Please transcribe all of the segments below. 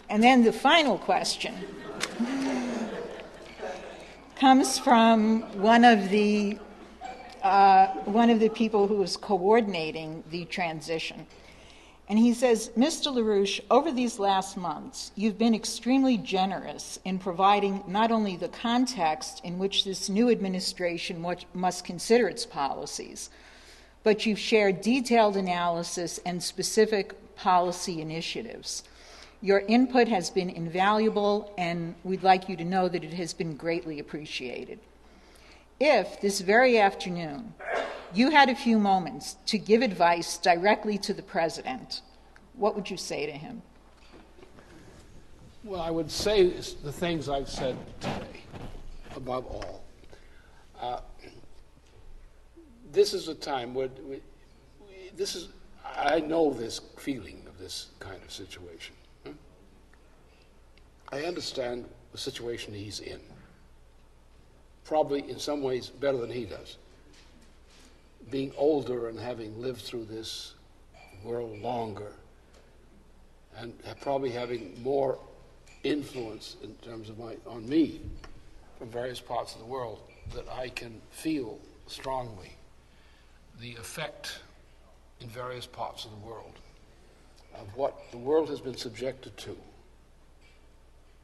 And then the final question comes from one of the people who was coordinating the transition. And he says, Mr. LaRouche, over these last months, you've been extremely generous in providing not only the context in which this new administration must consider its policies, but you've shared detailed analysis and specific policy initiatives. Your input has been invaluable, and we'd like you to know that it has been greatly appreciated. If, this very afternoon, you had a few moments to give advice directly to the president, what would you say to him? Well, I would say the things I've said today, above all. This is a time where I know this feeling of this kind of situation. I understand the situation he's in, probably in some ways better than he does. Being older and having lived through this world longer, and probably having more influence in terms of on me from various parts of the world, that I can feel strongly the effect in various parts of the world of what the world has been subjected to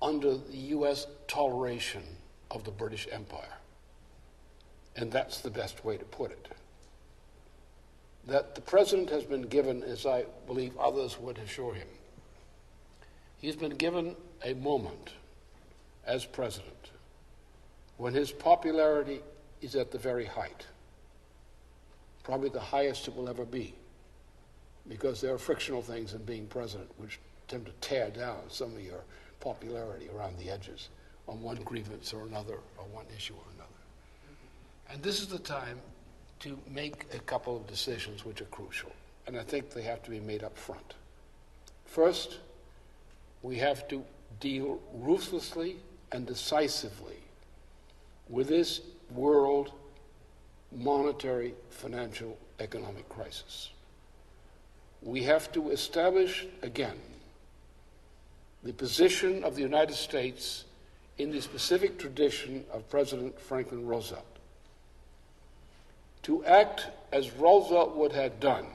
under the U.S. toleration of the British Empire. And that's the best way to put it. That the president has been given, as I believe others would assure him, he's been given a moment as president when his popularity is at the very height, probably the highest it will ever be, because there are frictional things in being president which tend to tear down some of your popularity around the edges on one grievance or another, or one issue or another. And this is the time to make a couple of decisions which are crucial, and I think they have to be made up front. First, we have to deal ruthlessly and decisively with this world monetary, financial, economic crisis. We have to establish again the position of the United States in the specific tradition of President Franklin Roosevelt. To act as Roosevelt would have done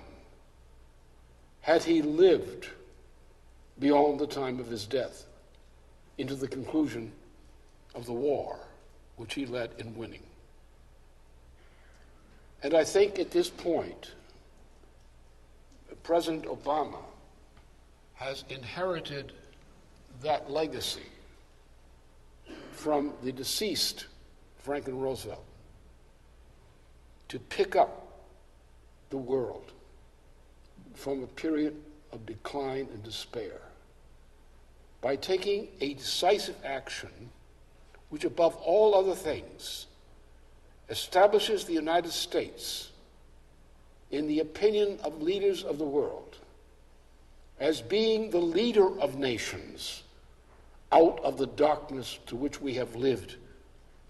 had he lived beyond the time of his death into the conclusion of the war, which he led in winning. And I think at this point, President Obama has inherited that legacy from the deceased Franklin Roosevelt to pick up the world from a period of decline and despair by taking a decisive action which, above all other things, establishes the United States in the opinion of leaders of the world as being the leader of nations out of the darkness to which we have lived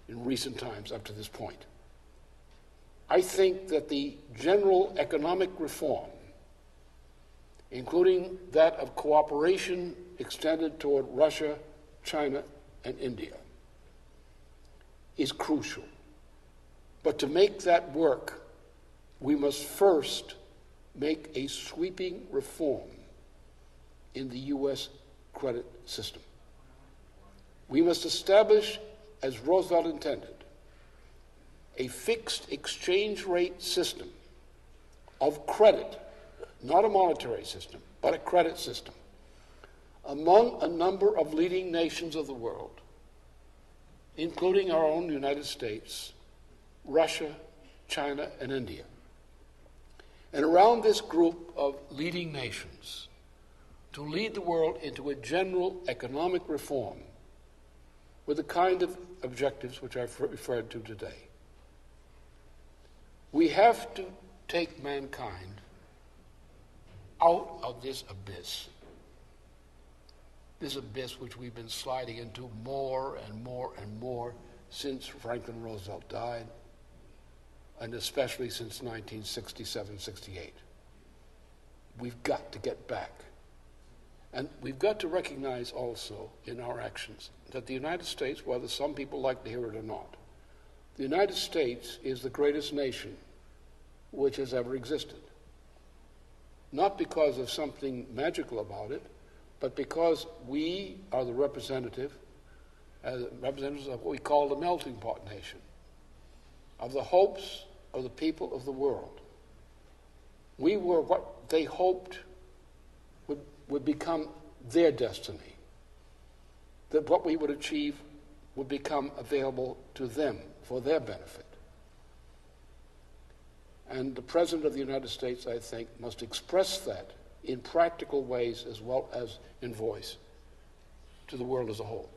in recent times up to this point. I think that the general economic reform, including that of cooperation extended toward Russia, China, and India, is crucial. But to make that work, we must first make a sweeping reform in the U.S. credit system. We must establish, as Roosevelt intended, a fixed exchange rate system of credit, not a monetary system, but a credit system, among a number of leading nations of the world, including our own United States, Russia, China, and India. And around this group of leading nations, to lead the world into a general economic reform with the kind of objectives which I've referred to today. We have to take mankind out of this abyss which we've been sliding into more and more and more since Franklin Roosevelt died, and especially since 1967-68. We've got to get back And we've got to recognize also in our actions that the United States, whether some people like to hear it or not, the United States is the greatest nation which has ever existed. Not because of something magical about it, but because we are the representatives of what we call the melting pot nation, of the hopes of the people of the world. We were what they hoped would become their destiny, that what we would achieve would become available to them for their benefit. And the President of the United States, I think, must express that in practical ways as well as in voice to the world as a whole.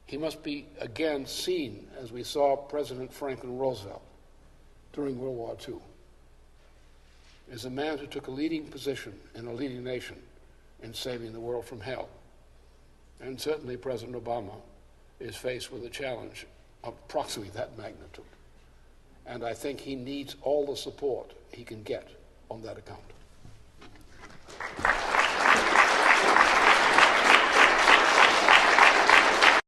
He must be again seen, as we saw President Franklin Roosevelt during World War II, as a man who took a leading position in a leading nation in saving the world from hell. And certainly President Obama is faced with a challenge of approximately that magnitude. And I think he needs all the support he can get on that account.